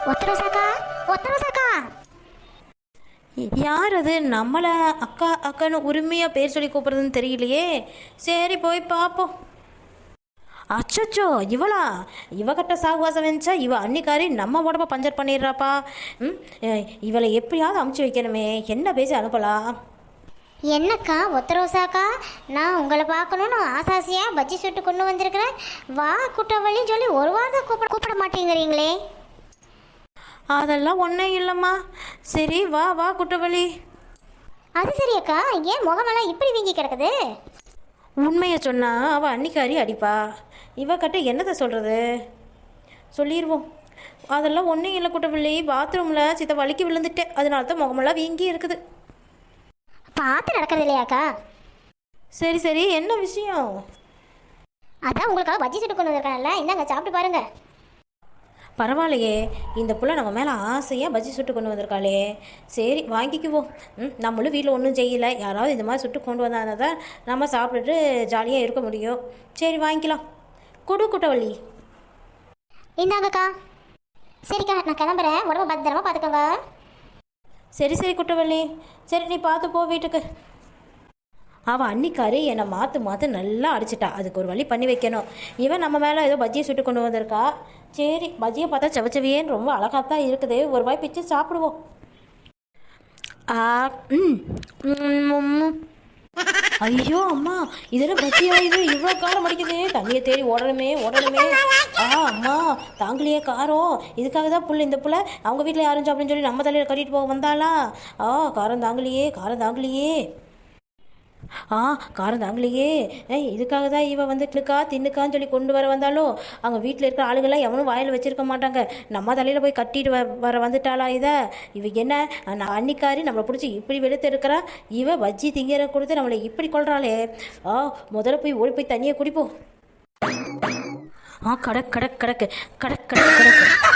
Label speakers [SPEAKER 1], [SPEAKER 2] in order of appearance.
[SPEAKER 1] ஒத்தரோசாக்கா, ஒத்தரோசாக்கா.
[SPEAKER 2] யார் அது? நம்மளை அக்கா அக்கான்னு உரிமையாக பேர் சொல்லி கூப்பிட்றதுன்னு தெரியலையே. சரி போய் பார்ப்போம். அச்சோ, இவளா? இவகிட்ட சாகுவாசம் வந்துச்சா? இவ அன்னிக்காரி நம்ம உடம்ப பஞ்சர் பண்ணிடுறாப்பா. இவளை எப்படியாவது அமுச்சு வைக்கணுமே. என்ன பேசி அனுப்பலாம்?
[SPEAKER 1] என்னக்கா ஒத்தரோசாக்கா, நான் உங்களை பார்க்கணுன்னு ஆசாசியாக பஜ்ஜி சுட்டு கொண்டு வந்திருக்கிறேன். வா குட்டவள்ளின்னு சொல்லி ஒரு வாரம் கூப்பிட மாட்டேங்கிறீங்களே.
[SPEAKER 2] அதெல்லாம் ஒன்றும் இல்லைம்மா. சரி வா வா குட்டவள்ளி.
[SPEAKER 1] அது சரி அக்கா, ஏன் முகமெல்லாம் இப்படி வீங்கி கிடக்குது?
[SPEAKER 2] உண்மையை சொன்னா அவள் அன்னிக்காரி அடிப்பா. இவக்கிட்ட என்னத்தை சொல்கிறது? சொல்லிடுவோம். அதெல்லாம் ஒன்றும் இல்லை குட்டவள்ளி. பாத்ரூமில் சித்த வலிக்கு விழுந்துட்டேன், அதனால தான் முகமெல்லாம் வீங்கி இருக்குது.
[SPEAKER 1] பார்த்து நடக்கிறது இல்லையாக்கா?
[SPEAKER 2] சரி சரி, என்ன விஷயம்?
[SPEAKER 1] அதான் உங்களுக்காக பஜ்ஜி சுட்டு கொண்டு வந்திருக்கேன்ல, இந்தாங்க சாப்பிட்டு பாருங்க.
[SPEAKER 2] பரவாயில்லையே, இந்த புள்ள நம்ம மேலே ஆசையாக பஜ்ஜி சுட்டு கொண்டு வந்திருக்காளே. சரி வாங்கிக்குவோம். நம்மளும் வீட்டில் ஒன்றும் செய்யலை, யாராவது இந்த மாதிரி சுட்டு கொண்டு வந்தால் தான் நம்ம சாப்பிட்டுட்டு ஜாலியாக இருக்க முடியும். சரி வாங்கிக்கலாம். கொடு குட்டவள்ளி.
[SPEAKER 1] இந்தாங்கக்கா. சரிக்கா, நான் கிளம்புறேன். உடம்பு பத்திரமா பார்த்துக்கோங்க.
[SPEAKER 2] சரி சரி குட்டவள்ளி, சரி நீ பார்த்து போ வீட்டுக்கு. அவள் அன்னிக்காரி என்னை மாற்று நல்லா அடிச்சிட்டா. அதுக்கு ஒரு வழி பண்ணி வைக்கணும். இவன் நம்ம மேலே ஏதோ பஜ்ஜியை சுட்டு கொண்டு வந்திருக்கா. சரி, பஜ்ஜியை பார்த்தா செவச்சவியேன்னு ரொம்ப அழகாக தான் இருக்குது. ஒரு வாய் பிச்சு சாப்பிடுவோம். ஐயோ அம்மா, இதெல்லாம் பஜ்ஜியா? இது இவ்வளோ காரம் அடிக்குது. தண்ணியை தேடி ஓடணுமே. அம்மா தாங்களையே காரம். இதுக்காக தான் இந்த புள்ள அவங்க வீட்டில் யாரும் சாப்பிடுன்னு சொல்லி நம்ம தலையில் கட்டிட்டு போக வந்தாளா? காரம் தாங்கலையே. காரம் தாங்கலையே. இதுக்காக தான் இவன் வந்து தின்னுக்கான்னு சொல்லி கொண்டு வர வந்தாலோ. அவங்க வீட்டில் இருக்கிற ஆளுகள்லாம் எவனும் வாயில் வச்சிருக்க மாட்டாங்க. நம்ம தலையில் போய் கட்டிட்டு வர வந்துட்டாளா இவ என்ன அன்னிக்காரி நம்மளை பிடிச்சி இப்படி வெளுத்து இருக்கிறா. இவ பஜ்ஜி திங்கிற கொடுத்து நம்மளை இப்படி கொள்றாளே. முதல்ல போய் ஓடி போய் தண்ணியை குடிப்போம். கடக்கு கடக்கு கடக்கு கடக்கு கடக்கு கடக்கு.